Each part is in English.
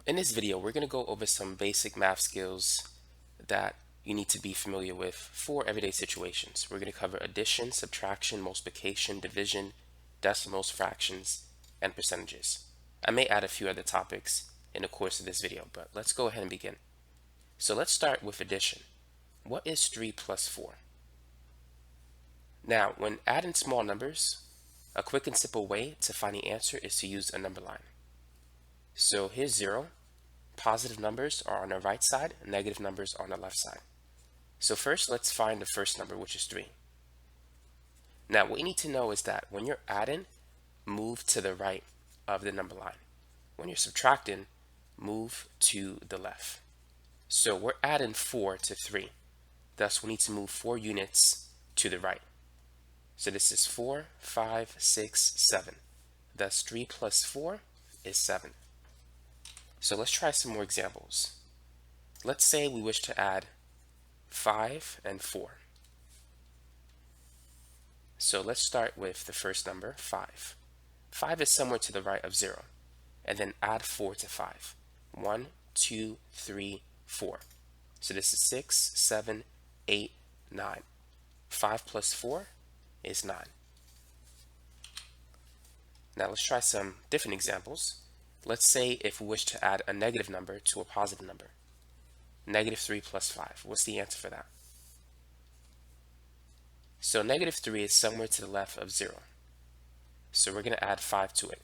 In this video, we're going to go over some basic math skills that you need to be familiar with for everyday situations. We're going to cover addition, subtraction, multiplication, division, decimals, fractions, and percentages. I may add a few other topics in the course of this video, but let's go ahead and begin. So let's start with addition. What is 3 plus 4? Now, when adding small numbers, a quick and simple way to find the answer is to use a number line. So here's 0. Positive numbers are on the right side, negative numbers on the left side. So first, let's find the first number, which is 3. Now, what you need to know is that when you're adding, move to the right of the number line. When you're subtracting, move to the left. So we're adding 4 to 3. Thus, we need to move 4 units to the right. So this is 4, 5, 6, 7. Thus, 3 plus 4 is 7. So let's try some more examples. Let's say we wish to add 5 and 4. So let's start with the first number, 5. 5 is somewhere to the right of 0. And then add 4 to 5. 1, 2, 3, 4. So this is 6, 7, 8, 9. 5 plus 4 is 9. Now let's try some different examples. Let's say if we wish to add a negative number to a positive number. Negative 3 plus 5. What's the answer for that? So negative 3 is somewhere to the left of 0. So we're going to add 5 to it.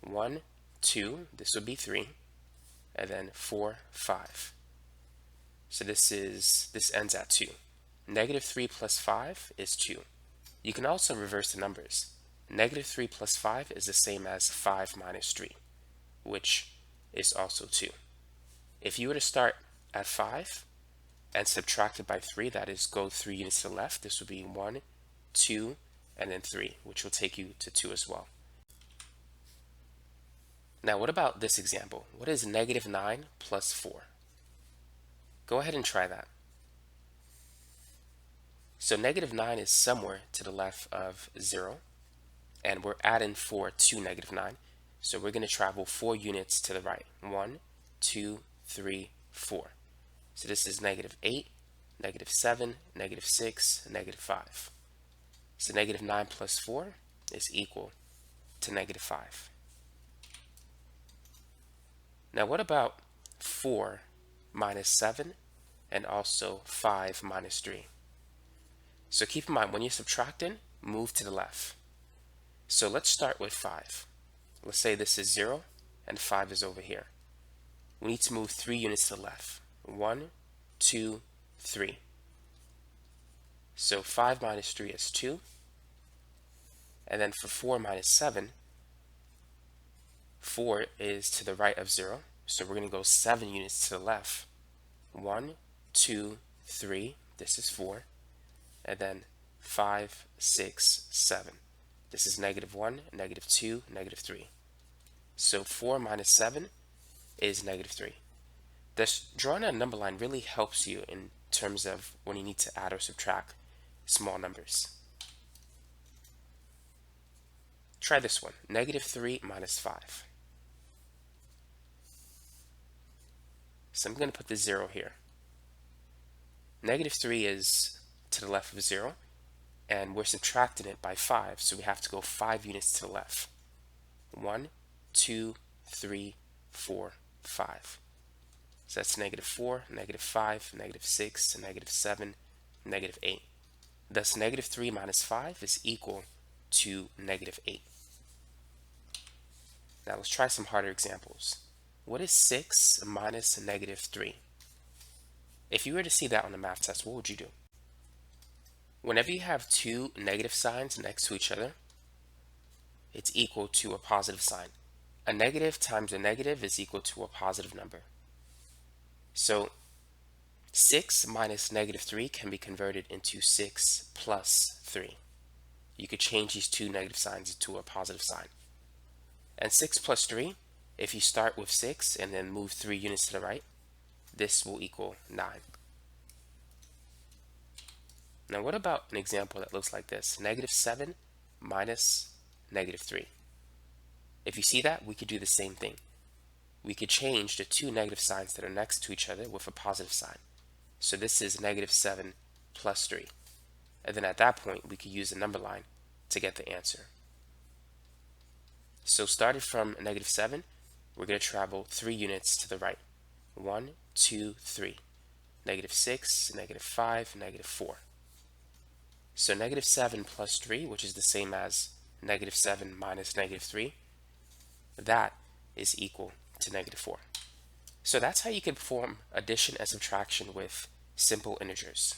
1, 2, this would be 3, and then 4, 5. So this ends at 2. Negative 3 plus 5 is 2. You can also reverse the numbers. Negative 3 plus 5 is the same as 5 minus 3, which is also 2. If you were to start at 5 and subtract it by 3, that is, go 3 units to the left, this would be 1, 2, and then 3, which will take you to 2 as well. Now, what about this example? What is negative 9 plus 4? Go ahead and try that. So negative 9 is somewhere to the left of 0, and we're adding 4 to negative 9. So we're going to travel 4 units to the right. 1, 2, 3, 4. So this is negative 8, negative 7, negative 6, negative 5. So negative 9 plus 4 is equal to negative 5. Now what about 4 minus 7 and also 5 minus 3? So keep in mind, when you're subtracting, move to the left. So let's start with 5. Let's say this is 0 and 5 is over here. We need to move 3 units to the left. 1, 2, 3. So 5 minus 3 is 2. And then for 4 minus 7, 4 is to the right of 0. So we're going to go 7 units to the left. 1, 2, 3. This is 4. And then 5, 6, 7. This is negative 1, negative 2, negative 3. So 4 minus 7 is negative 3. Thus, drawing a number line really helps you in terms of when you need to add or subtract small numbers. Try this one. Negative 3 minus 5. So I'm going to put the 0 here. Negative 3 is to the left of 0, and we're subtracting it by 5, so we have to go 5 units to the left. 1, 2, 3, 4, 5. So that's negative 4, negative 5, negative 6, negative 7, negative 8. Thus, negative 3 minus 5 is equal to negative 8. Now let's try some harder examples. What is 6 minus negative 3? If you were to see that on the math test, what would you do? Whenever you have 2 negative signs next to each other, it's equal to a positive sign. A negative times a negative is equal to a positive number. So 6 minus negative 3 can be converted into 6 plus 3. You could change these 2 negative signs into a positive sign. And 6 plus 3, if you start with 6 and then move 3 units to the right, this will equal 9. Now what about an example that looks like this? Negative 7 minus negative 3. If you see that, we could do the same thing. we could change the two negative signs that are next to each other with a positive sign. So this is negative 7 plus 3. And then at that point, we could use the number line to get the answer. So starting from negative 7, we're going to travel 3 units to the right. 1, 2, 3. Negative 6, negative 5, negative 4. So negative 7 plus 3, which is the same as negative 7 minus negative 3, that is equal to negative 4. So that's how you can perform addition and subtraction with simple integers.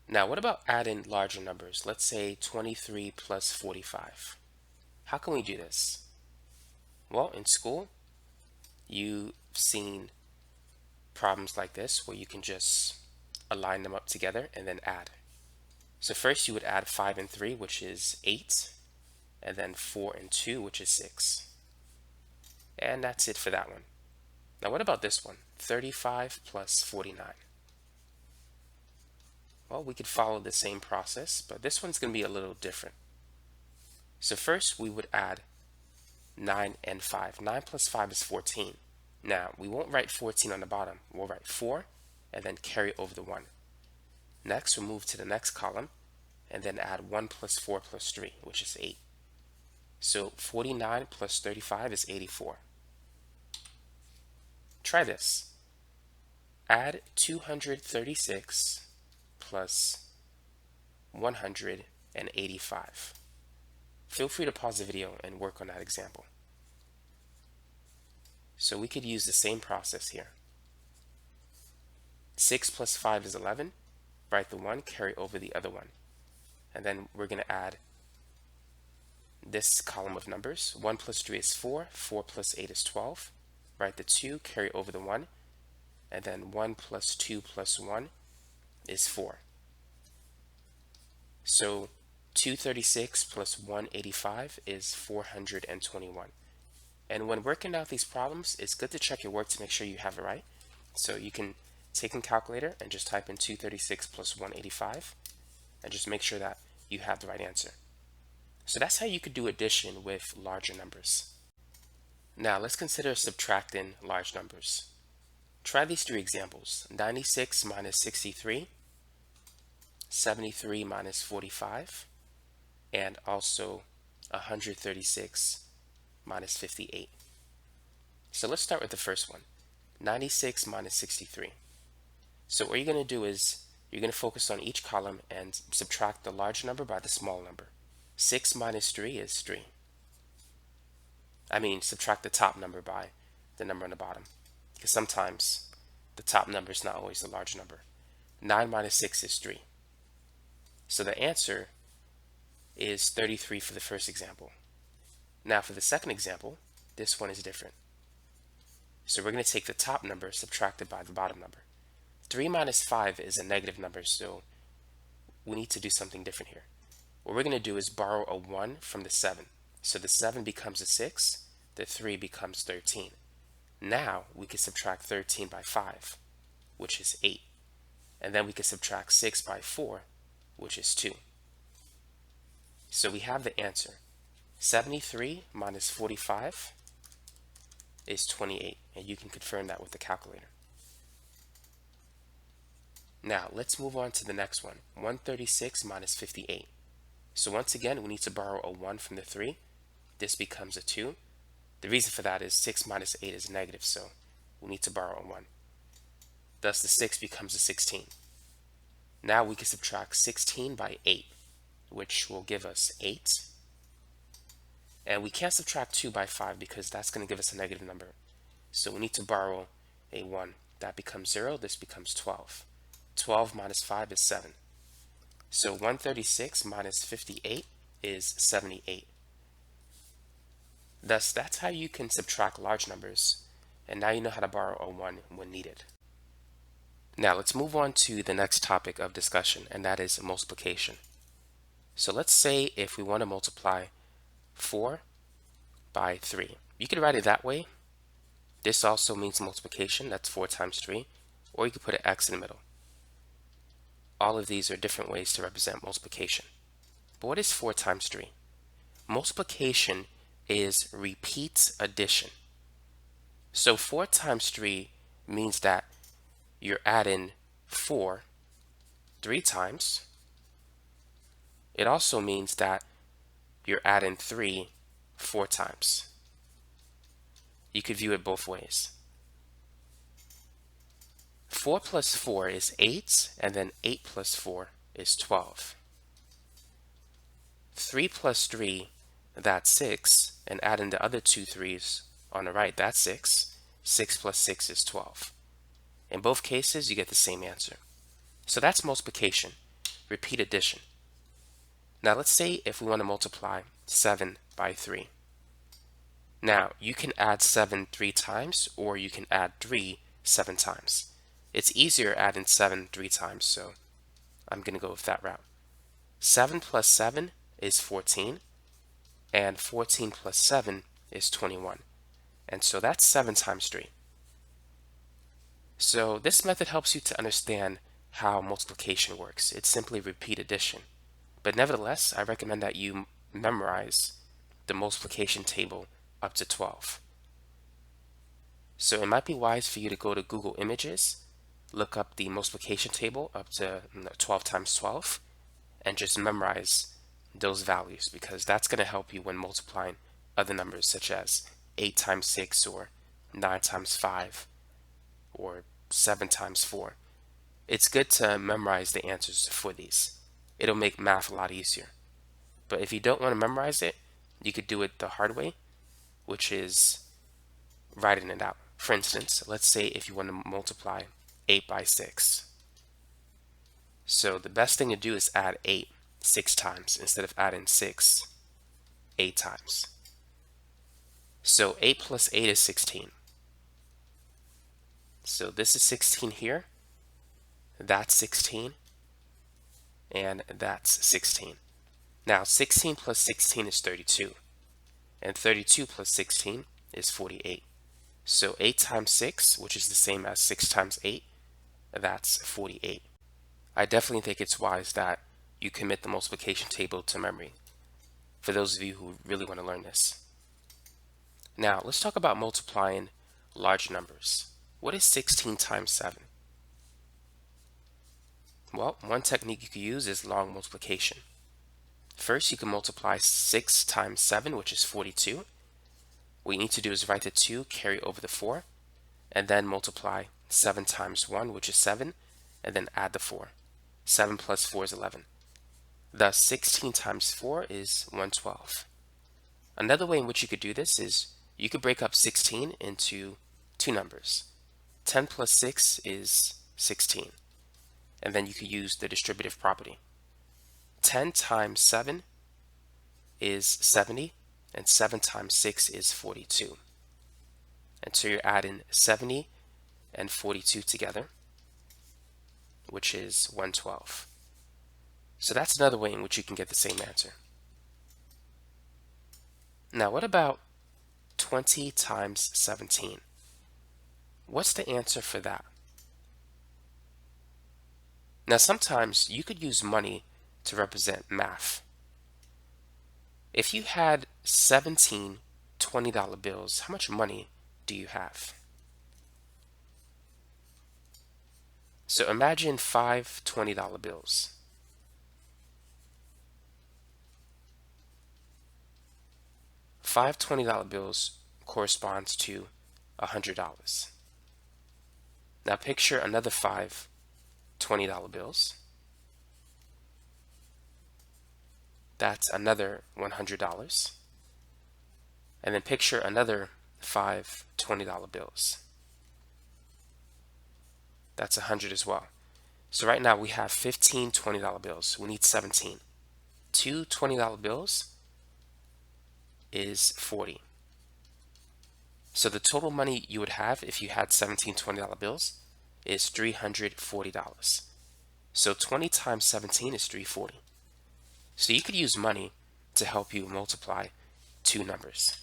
Now, what about adding larger numbers? Let's say 23 plus 45. How can we do this? Well, in school, you've seen problems like this where you can just align them up together and then add. So first you would add 5 and 3, which is 8, and then 4 and 2, which is 6. And that's it for that one. Now what about this one? 35 plus 49. Well, we could follow the same process, but this one's going to be a little different. So first we would add 9 and 5. 9 plus 5 is 14. Now, we won't write 14 on the bottom. We'll write 4 and then carry over the 1. Next, we'll move to the next column and then add 1 plus 4 plus 3, which is 8. So 49 plus 35 is 84. Try this. Add 236 plus 185. Feel free to pause the video and work on that example. So we could use the same process here. 6 plus 5 is 11. Write the 1, carry over the other one. And then we're going to add this column of numbers. 1 plus 3 is 4. 4 plus 8 is 12. Write the 2, carry over the 1. And then 1 plus 2 plus 1 is 4. So 236 plus 185 is 421. And when working out these problems, it's good to check your work to make sure you have it right. So you can take a calculator and just type in 236 plus 185 and just make sure that you have the right answer. So that's how you could do addition with larger numbers. Now let's consider subtracting large numbers. Try these 3 examples. 96 minus 63, 73 minus 45, and also 136 minus 58. So let's start with the first one. 96 minus 63. So what you're going to do is you're going to focus on each column and subtract the large number by the small number. 6 minus 3 is 3. Subtract the top number by the number on the bottom, because sometimes the top number is not always the large number. 9 minus 6 is 3. So the answer is 33 for the first example. Now for the second example, this one is different. So we're going to take the top number subtracted by the bottom number. 3 minus 5 is a negative number, so we need to do something different here. What we're going to do is borrow a 1 from the 7. So the 7 becomes a 6, the 3 becomes 13. Now we can subtract 13 by 5, which is 8. And then we can subtract 6 by 4, which is 2. So we have the answer. 73 minus 45 is 28, and you can confirm that with the calculator. Now let's move on to the next one. 136 minus 58. So once again, we need to borrow a 1 from the 3. This becomes a 2. The reason for that is 6 minus 8 is negative, so we need to borrow a 1. Thus the 6 becomes a 16. Now we can subtract 16 by 8, which will give us 8. And we can't subtract 2 by 5 because that's going to give us a negative number. So we need to borrow a 1. That becomes 0. This becomes 12. 12 minus 5 is 7. So 136 minus 58 is 78. Thus, that's how you can subtract large numbers. And now you know how to borrow a 1 when needed. Now let's move on to the next topic of discussion, and that is multiplication. So let's say if we want to multiply 4 by 3. You could write it that way. This also means multiplication. That's 4 times 3. Or you could put an x in the middle. All of these are different ways to represent multiplication. But what is 4 times 3? Multiplication is repeat addition. So 4 times 3 means that you're adding 4 3 times. It also means that you're adding 3 4 times. You could view it both ways. 4 plus 4 is 8, and then 8 plus 4 is 12. 3 plus 3, that's 6, and adding the other two threes on the right, that's 6. 6 plus 6 is 12. In both cases, you get the same answer. So that's multiplication, repeat addition. Now let's say if we want to multiply 7 by 3. Now, you can add 7 3 times, or you can add 3 7 times. It's easier adding 7 3 times, so I'm going to go with that route. 7 plus 7 is 14, and 14 plus 7 is 21. And so that's 7 times 3. So this method helps you to understand how multiplication works. It's simply repeat addition. But nevertheless, I recommend that you memorize the multiplication table up to 12. So it might be wise for you to go to Google Images, look up the multiplication table up to 12 times 12, and just memorize those values, because that's going to help you when multiplying other numbers such as 8 times 6 or 9 times 5 or 7 times 4. It's good to memorize the answers for these. It'll make math a lot easier. But if you don't want to memorize it, you could do it the hard way, which is writing it out. For instance, let's say if you want to multiply 8 by 6. So the best thing to do is add 8 6 times instead of adding 6 8 times. So 8 plus 8 is 16. So this is 16 here, that's 16, and that's 16. Now 16 plus 16 is 32, and 32 plus 16 is 48. So 8 times 6, which is the same as 6 times 8, that's 48. I definitely think it's wise that you commit the multiplication table to memory, for those of you who really want to learn this. Now let's talk about multiplying large numbers. What is 16 times 7? Well, one technique you could use is long multiplication. First, you can multiply 6 times 7, which is 42. What you need to do is write the 2, carry over the 4, and then multiply 7 times 1, which is 7, and then add the 4. 7 plus 4 is 11. Thus, 16 times 4 is 112. Another way in which you could do this is you could break up 16 into two numbers. 10 plus 6 is 16. And then you could use the distributive property. 10 times 7 is 70, and 7 times 6 is 42. And so you're adding 70 and 42 together, which is 112. So that's another way in which you can get the same answer. Now what about 20 times 17? What's the answer for that? Now sometimes you could use money to represent math. If you had 17 $20 bills, how much money do you have? So imagine 5 $20 bills. 5 $20 bills corresponds to $100. Now picture another 5 $20 bills. That's another $100. And then picture another 5 $20 bills. That's 100 as well. So right now we have 15 $20 bills. We need 17. 2 $20 bills is 40. So the total money you would have if you had 17 $20 bills is $340. So 20 times 17 is 340. So you could use money to help you multiply two numbers.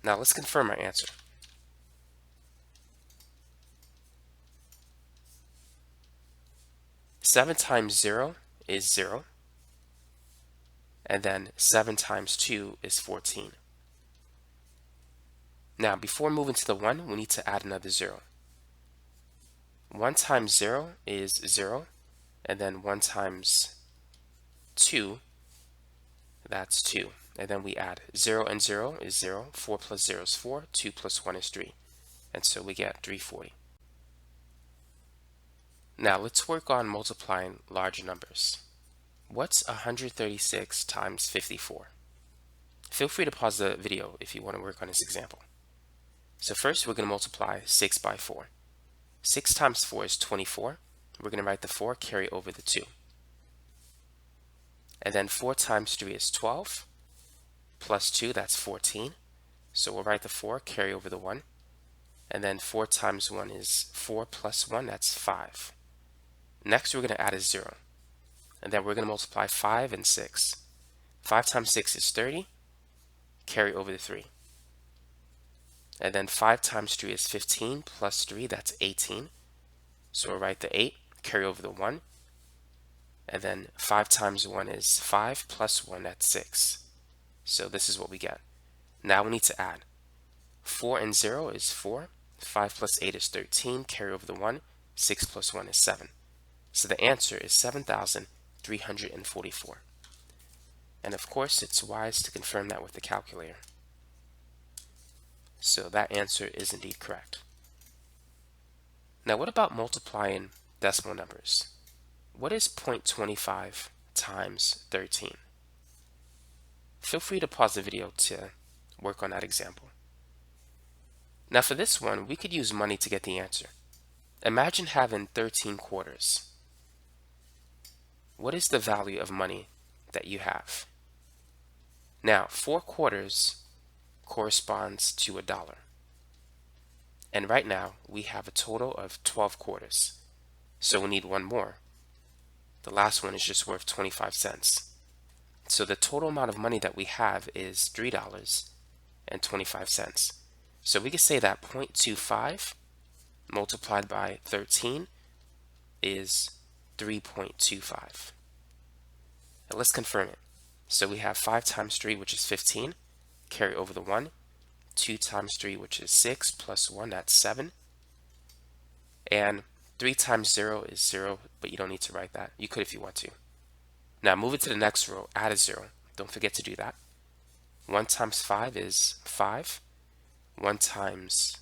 Now let's confirm our answer. Seven times 0 is 0. And then 7 times 2 is 14. Now, before moving to the 1, we need to add another 0. 1 times 0 is 0, and then 1 times 2, that's 2. And then we add 0 and 0 is 0, 4 plus 0 is 4, 2 plus 1 is 3. And so we get 340. Now let's work on multiplying large numbers. What's 136 times 54? Feel free to pause the video if you want to work on this example. So first we're going to multiply 6 by 4. 6 times 4 is 24. We're going to write the 4, carry over the 2. And then 4 times 3 is 12. Plus 2, that's 14. So we'll write the 4, carry over the 1. And then 4 times 1 is 4 plus 1, that's 5. Next we're going to add a 0. And then we're going to multiply 5 and 6. 5 times 6 is 30. Carry over the 3. And then 5 times 3 is 15, plus 3, that's 18. So we'll write the 8, carry over the 1. And then 5 times 1 is 5, plus 1, that's 6. So this is what we get. Now we need to add. 4 and 0 is 4. 5 plus 8 is 13, carry over the 1. 6 plus 1 is 7. So the answer is 7,344. And of course, it's wise to confirm that with the calculator. So that answer is indeed correct. Now what about multiplying decimal numbers? What is 0.25 times 13? Feel free to pause the video to work on that example. Now for this one, we could use money to get the answer. Imagine having 13 quarters. What is the value of money that you have? Now, 4 quarters corresponds to $1. And right now, we have a total of 12 quarters. So we need one more. The last one is just worth 25 cents. So the total amount of money that we have is $3.25. So we could say that 0.25 multiplied by 13 is 3.25. Now let's confirm it. So we have 5 times 3, which is 15, carry over the 1. 2 times 3, which is 6, plus 1, that's 7. And 3 times 0 is 0, but you don't need to write that. You could if you want to. Now move it to the next row, add a 0. Don't forget to do that. 1 times 5 is 5. 1 times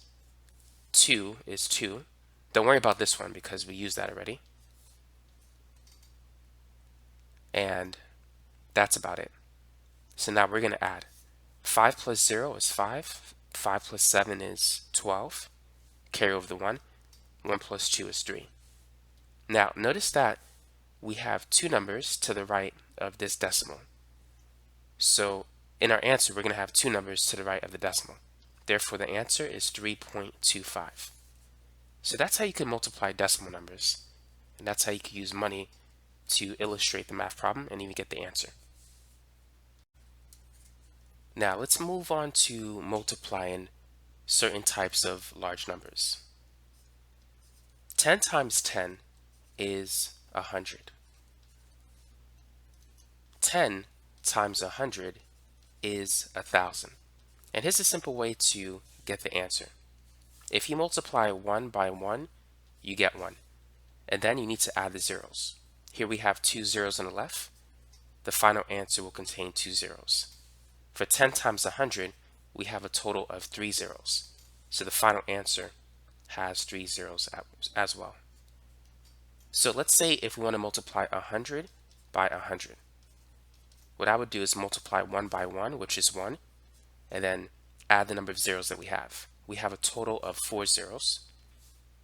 2 is 2. Don't worry about this one because we used that already. And that's about it. So now we're going to add. 5 plus 0 is 5. 5 plus 7 is 12. Carry over the 1. 1 plus 2 is 3. Now notice that we have two numbers to the right of this decimal. So in our answer, we're going to have two numbers to the right of the decimal. Therefore, the answer is 3.25. So that's how you can multiply decimal numbers. And that's how you can use money to illustrate the math problem and even get the answer. Now let's move on to multiplying certain types of large numbers. 10 times 10 is 100. 10 times 100 is 1,000. And here's a simple way to get the answer. If you multiply 1 by 1, you get 1. And then you need to add the zeros. Here we have 2 zeros on the left. The final answer will contain 2 zeros. For 10 times 100, we have a total of 3 zeros. So the final answer has 3 zeros as well. So let's say if we want to multiply 100 by 100. What I would do is multiply 1 by 1, which is 1, and then add the number of zeros that we have. We have a total of 4 zeros.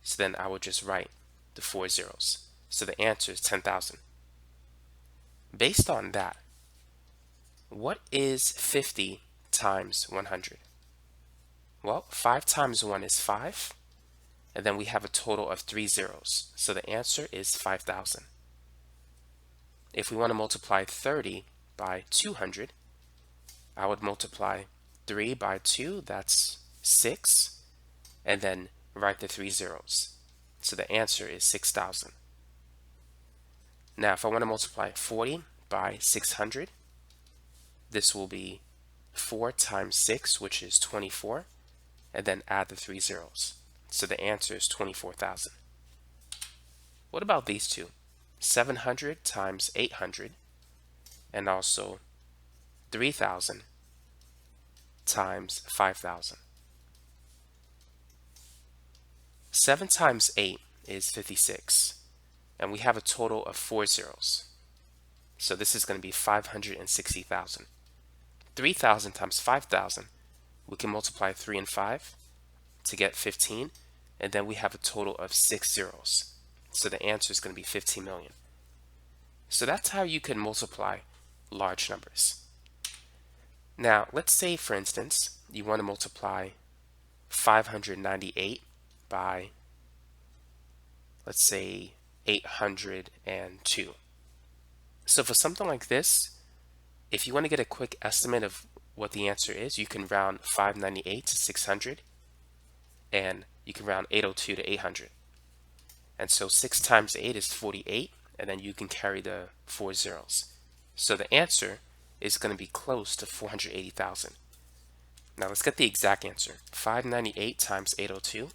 So then I would just write the 4 zeros. So the answer is 10,000. Based on that, what is 50 times 100? Well, 5 times 1 is 5. And then we have a total of 3 zeros. So the answer is 5,000. If we want to multiply 30 by 200, I would multiply 3 by 2, that's 6, and then write the 3 zeros. So the answer is 6,000. Now if I want to multiply 40 by 600, this will be 4 times 6, which is 24, and then add the 3 zeros. So the answer is 24,000. What about these two? 700 times 800, and also 3,000 times 5,000. 7 times 8 is 56, and we have a total of 4 zeros. So this is going to be 560,000. 3,000 times 5,000, we can multiply 3 and 5 to get 15, and then we have a total of 6 zeros. So the answer is going to be 15 million. So that's how you can multiply large numbers. Now, let's say, for instance, you want to multiply 598 by, let's say, 802. So for something like this, if you want to get a quick estimate of what the answer is, you can round 598 to 600, and you can round 802 to 800. And so 6 times 8 is 48, and then you can carry the 4 zeros. So the answer is going to be close to 480,000. Now let's get the exact answer. 598 times 802.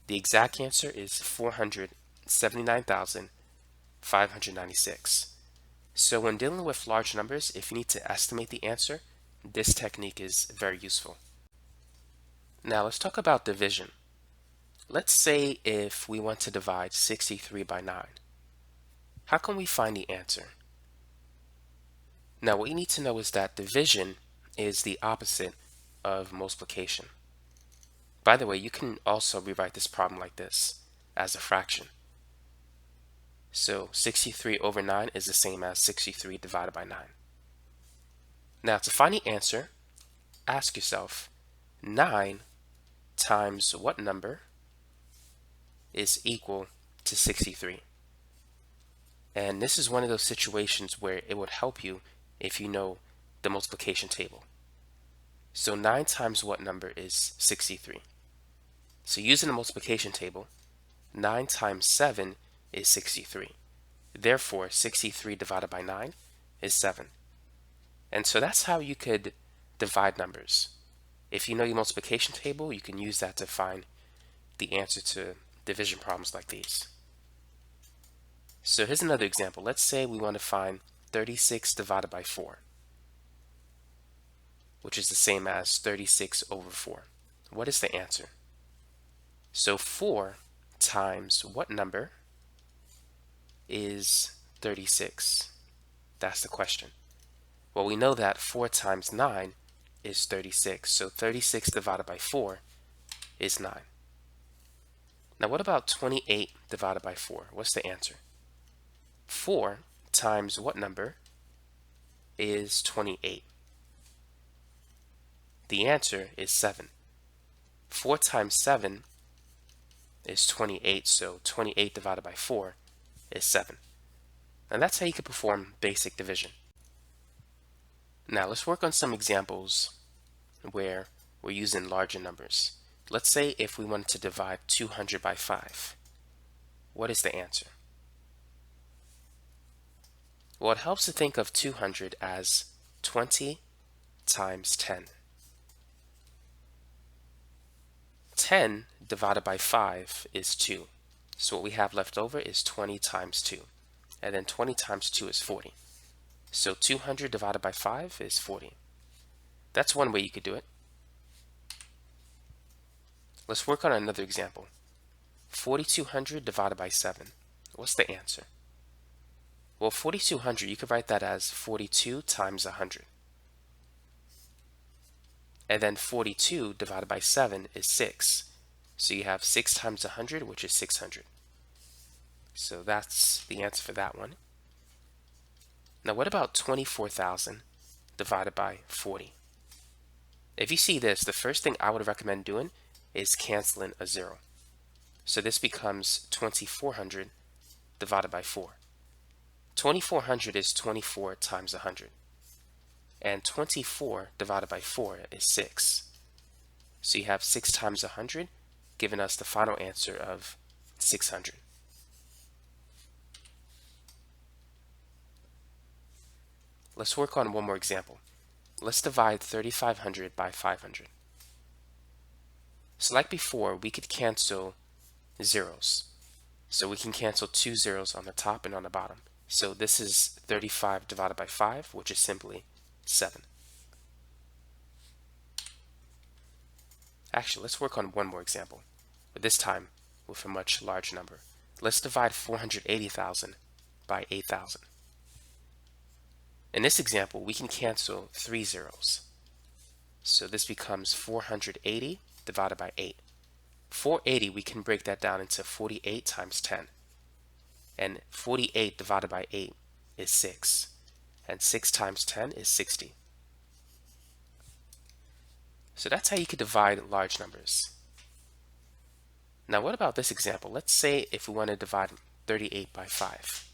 The exact answer is 479,596. So when dealing with large numbers, if you need to estimate the answer, this technique is very useful. Now let's talk about division. Let's say if we want to divide 63 by 9. How can we find the answer? Now what you need to know is that division is the opposite of multiplication. By the way, you can also rewrite this problem like this, as a fraction. So 63 over 9 is the same as 63 divided by 9. Now to find the answer, ask yourself, 9 times what number is equal to 63? And this is one of those situations where it would help you if you know the multiplication table. So 9 times what number is 63? So using the multiplication table, 9 times 7 is 63. Therefore, 63 divided by 9 is 7. And so that's how you could divide numbers. If you know your multiplication table, you can use that to find the answer to division problems like these. So here's another example. Let's say we want to find 36 divided by 4, which is the same as 36 over 4. What is the answer? So 4 times what number is 36? That's the question. Well, we know that 4 times 9 is 36. So 36 divided by 4 is 9. Now what about 28 divided by 4? What's the answer? 4 times what number is 28? The answer is 7. 4 times 7 is 28, so 28 divided by 4 is 7. And that's how you can perform basic division. Now let's work on some examples where we're using larger numbers. Let's say if we wanted to divide 200 by 5. What is the answer? Well, it helps to think of 200 as 20 times 10. 10 divided by 5 is 2. So what we have left over is 20 times 2. And then 20 times 2 is 40. So 200 divided by 5 is 40. That's one way you could do it. Let's work on another example. 4,200 divided by 7. What's the answer? Well, 4,200, you could write that as 42 times 100. And then 42 divided by 7 is 6. So you have 6 times 100, which is 600. So that's the answer for that one. Now what about 24,000 divided by 40? If you see this, the first thing I would recommend doing is canceling a 0. So this becomes 2,400 divided by 4. 2,400 is 24 times 100. And 24 divided by 4 is 6. So you have 6 times 100, giving us the final answer of 600. Let's work on one more example. Let's divide 3,500 by 500. So like before, we could cancel zeros. So we can cancel 2 zeros on the top and on the bottom. So this is 35 divided by 5, which is simply 7. Actually, let's work on one more example, but this time with a much larger number. Let's divide 480,000 by 8,000. In this example, we can cancel 3 zeros. So this becomes 480 divided by 8. 480, we can break that down into 48 times 10. And 48 divided by 8 is 6. And 6 times 10 is 60. So that's how you could divide large numbers. Now what about this example? Let's say if we want to divide 38 by 5.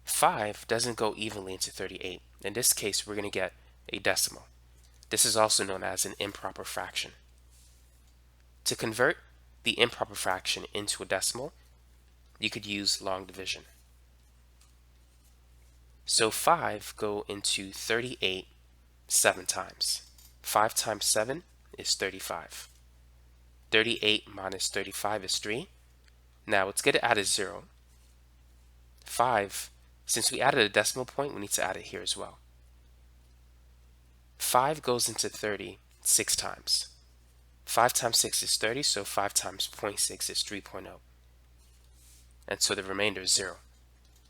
5 doesn't go evenly into 38. In this case, we're going to get a decimal. This is also known as an improper fraction. To convert the improper fraction into a decimal, you could use long division. So 5 go into 38 7 times. 5 times 7 is 35. 38 minus 35 is 3. Now let's get it add a 0. 5, since we added a decimal point, we need to add it here as well. 5 goes into 30 6 times. 5 times 6 is 30, so 5 times 0.6 is 3.0. And so the remainder is 0.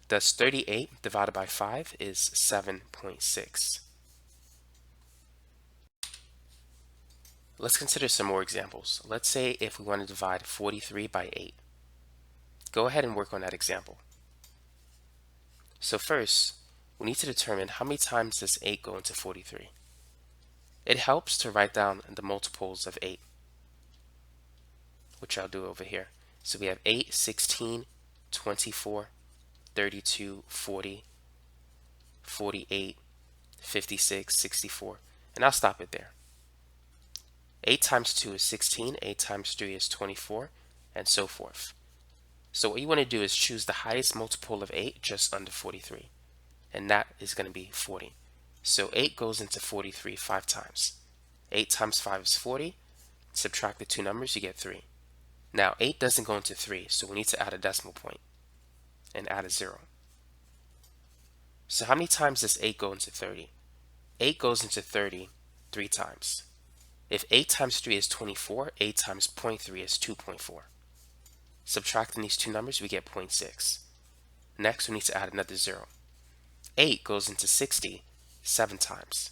Thus 38 divided by 5 is 7.6. Let's consider some more examples. Let's say if we want to divide 43 by 8. Go ahead and work on that example. So first, we need to determine how many times does 8 go into 43. It helps to write down the multiples of 8, which I'll do over here. So we have 8, 16, 24, 32, 40, 48, 56, 64, and I'll stop it there. 8 times 2 is 16, 8 times 3 is 24, and so forth. So what you want to do is choose the highest multiple of 8 just under 43, and that is going to be 40. So 8 goes into 43 5 times. 8 times 5 is 40. Subtract the two numbers, you get 3. Now 8 doesn't go into 3, so we need to add a decimal point and add a 0. So how many times does 8 go into 30? 8 goes into 30 3 times. If 8 times 3 is 24, 8 times 0.3 is 2.4. Subtracting these two numbers, we get 0.6. Next, we need to add another 0. 8 goes into 60 7 times.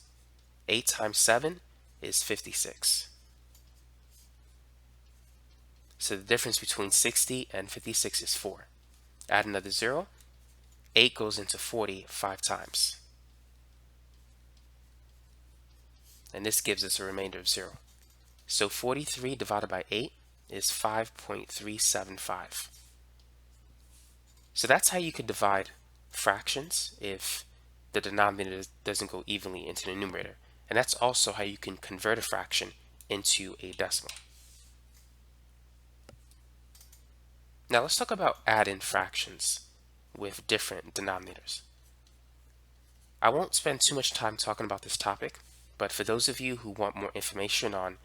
8 times 7 is 56. So the difference between 60 and 56 is 4. Add another 0. 8 goes into 40 5 times. And this gives us a remainder of 0. So 43 divided by 8 is 5.375. So that's how you could divide fractions if the denominator doesn't go evenly into the numerator. And that's also how you can convert a fraction into a decimal. Now let's talk about add-in fractions with different denominators. I won't spend too much time talking about this topic, but for those of you who want more information on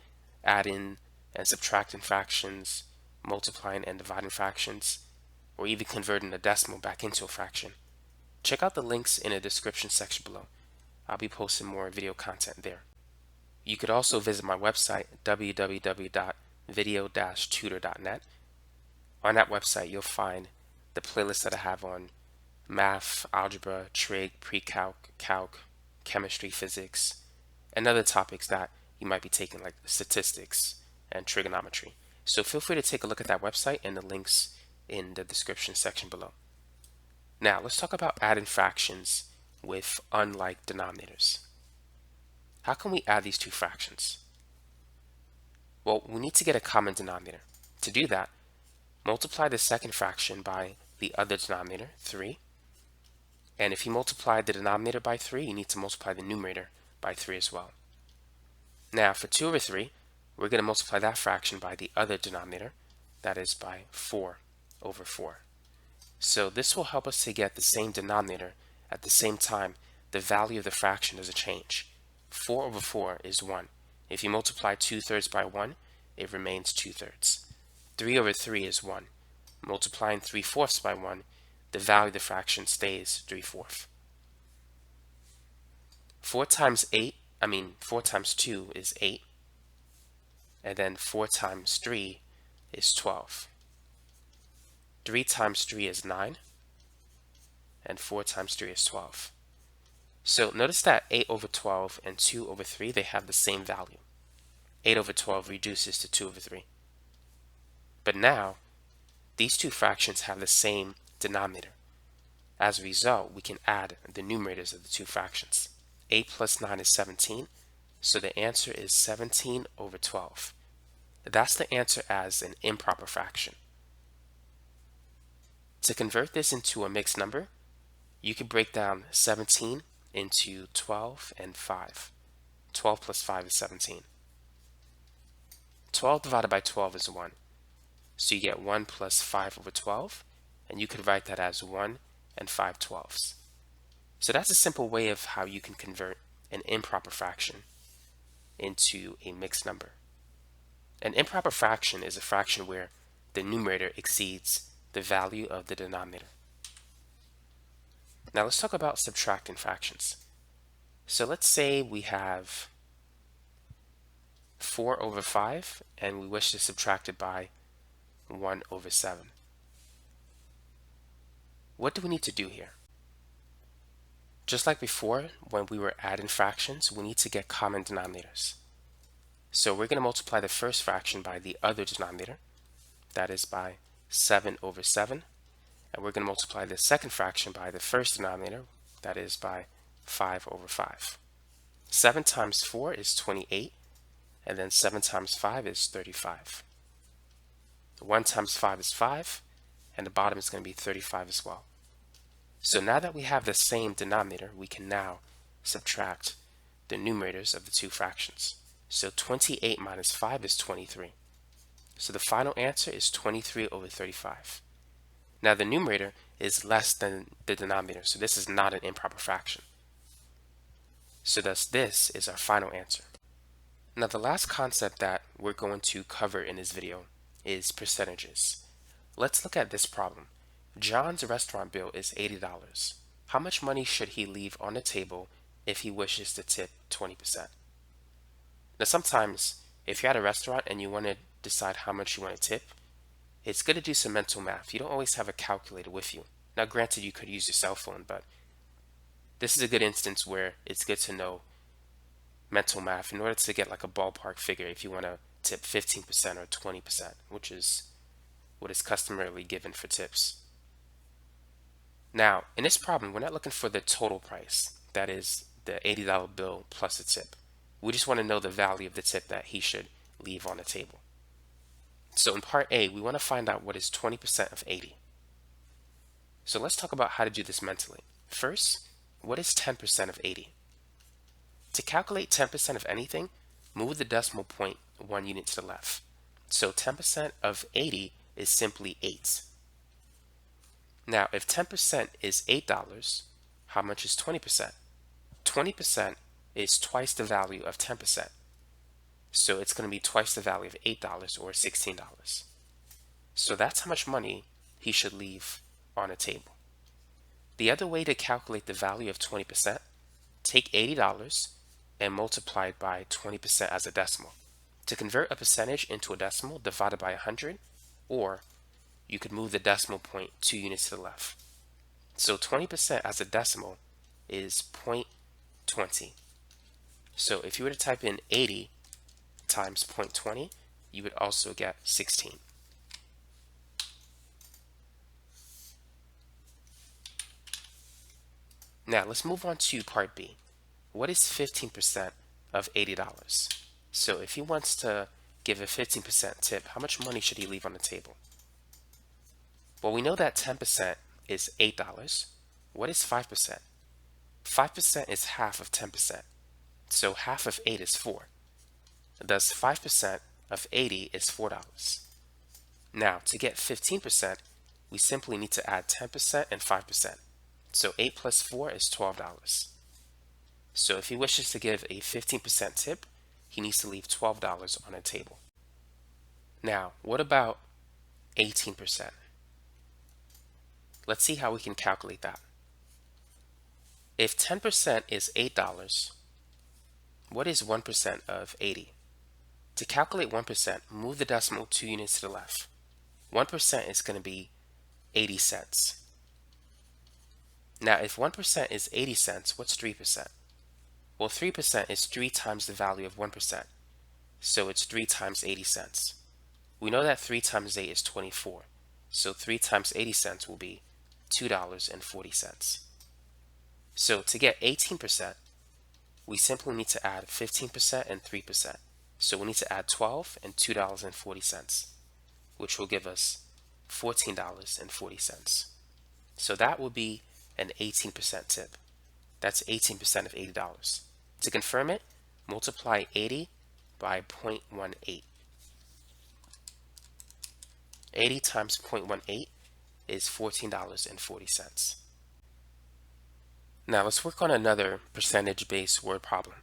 add-in and subtracting fractions, multiplying and dividing fractions, or even converting a decimal back into a fraction, check out the links in the description section below. I'll be posting more video content there. You could also visit my website, www.video-tutor.net. On that website, you'll find the playlist that I have on math, algebra, trig, pre-calc, calc, chemistry, physics, and other topics that you might be taking like statistics and trigonometry. So feel free to take a look at that website and the links in the description section below. Now let's talk about adding fractions with unlike denominators. How can we add these two fractions? Well, we need to get a common denominator. To do that, multiply the second fraction by the other denominator, 3. And if you multiply the denominator by 3, you need to multiply the numerator by 3 as well. Now for 2 over 3, we're going to multiply that fraction by the other denominator, that is by 4 over 4. So this will help us to get the same denominator. At the same time, the value of the fraction doesn't change. 4 over 4 is 1. If you multiply 2/3 by 1, it remains 2/3. 3 over 3 is 1. Multiplying 3/4 by 1, the value of the fraction stays 3/4. 4 times 2 is 8. And then 4 times 3 is 12. 3 times 3 is 9. And 4 times 3 is 12. So notice that 8 over 12 and 2 over 3, they have the same value. 8 over 12 reduces to 2 over 3. But now, these two fractions have the same denominator. As a result, we can add the numerators of the two fractions. 8 plus 9 is 17, so the answer is 17 over 12. That's the answer as an improper fraction. To convert this into a mixed number, you can break down 17 into 12 and 5. 12 plus 5 is 17. 12 divided by 12 is 1. So you get 1 plus 5 over 12, and you could write that as 1 and 5/12. So that's a simple way of how you can convert an improper fraction into a mixed number. An improper fraction is a fraction where the numerator exceeds the value of the denominator. Now let's talk about subtracting fractions. So let's say we have 4 over 5 and we wish to subtract it by 1 over 7. What do we need to do here? Just like before, when we were adding fractions, we need to get common denominators. So we're going to multiply the first fraction by the other denominator, that is by 7 over 7. And we're going to multiply the second fraction by the first denominator, that is by 5 over 5. 7 times 4 is 28, and then 7 times 5 is 35. 1 times 5 is 5, and the bottom is going to be 35 as well. So now that we have the same denominator, we can now subtract the numerators of the two fractions. So 28 minus 5 is 23. So the final answer is 23 over 35. Now the numerator is less than the denominator, so this is not an improper fraction. So thus this is our final answer. Now the last concept that we're going to cover in this video is percentages. Let's look at this problem. John's restaurant bill is $80. How much money should he leave on the table if he wishes to tip 20%? Now sometimes if you're at a restaurant and you want to decide how much you want to tip, it's good to do some mental math. You don't always have a calculator with you. Now granted, you could use your cell phone, but this is a good instance where it's good to know mental math in order to get like a ballpark figure if you want to tip 15% or 20%, which is what is customarily given for tips. Now, in this problem, we're not looking for the total price, that is the $80 bill plus a tip. We just want to know the value of the tip that he should leave on the table. So in part A, we want to find out what is 20% of 80. So let's talk about how to do this mentally. First, what is 10% of 80? To calculate 10% of anything, move the decimal point 1 unit to the left. So 10% of 80 is simply 8. Now, if 10% is $8, how much is 20%? 20% is twice the value of 10%. So it's going to be twice the value of $8 or $16. So that's how much money he should leave on a table. The other way to calculate the value of 20%, take $80 and multiply it by 20% as a decimal. To convert a percentage into a decimal, divide it by 100, or you could move the decimal point 2 units to the left. So 20% as a decimal is 0.20. So if you were to type in 80 times 0.20, you would also get 16. Now let's move on to part B. What is 15% of $80? So if he wants to give a 15% tip, how much money should he leave on the table? Well, we know that 10% is $8. What is 5%? 5% is half of 10%. So half of 8 is 4. Thus 5% of 80 is $4. Now to get 15%, we simply need to add 10% and 5%. So 8 plus 4 is $12. So if he wishes to give a 15% tip, he needs to leave $12 on a table. Now, what about 18%? Let's see how we can calculate that. If 10% is $8, what is 1% of 80? To calculate 1%, move the decimal 2 units to the left. 1% is going to be 80 cents. Now, if 1% is 80 cents, what's 3%? Well, 3% is 3 times the value of 1%, so it's 3 times 80 cents. We know that 3 times 8 is 24, so 3 times 80 cents will be $2.40. So to get 18%, we simply need to add 15% and 3%. So we need to add 12 and $2.40, which will give us $14.40. So that will be an 18% tip. That's 18% of $80. To confirm it, multiply 80 by 0.18. 80 times 0.18 is $14.40. Now let's work on another percentage-based word problem.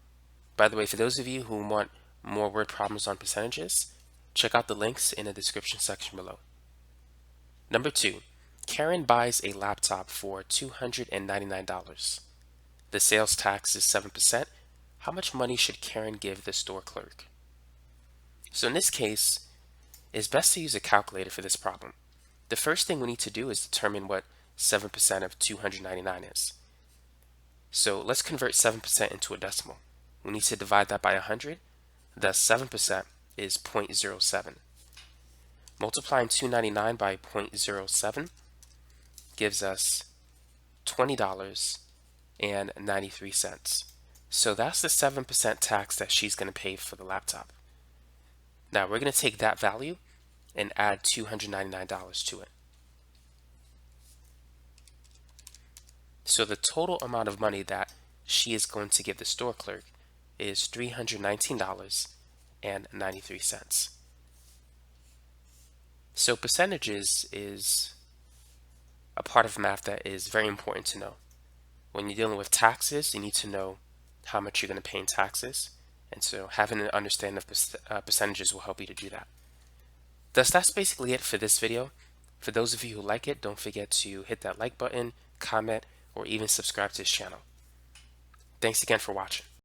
By the way, for those of you who want more word problems on percentages, check out the links in the description section below. Number 2, Karen buys a laptop for $299. The sales tax is 7%. How much money should Karen give the store clerk? So in this case, it's best to use a calculator for this problem. The first thing we need to do is determine what 7% of 299 is. So let's convert 7% into a decimal. We need to divide that by 100. Thus 7% is 0.07. Multiplying 299 by 0.07 gives us $20.93. So that's the 7% tax that she's going to pay for the laptop. Now we're going to take that value and add $299 to it. So the total amount of money that she is going to give the store clerk is $319.93. So percentages is a part of math that is very important to know. When you're dealing with taxes, you need to know how much you're going to pay in taxes. And so having an understanding of percentages will help you to do that. Thus, that's basically it for this video. For those of you who like it, don't forget to hit that like button, comment, or even subscribe to this channel. Thanks again for watching.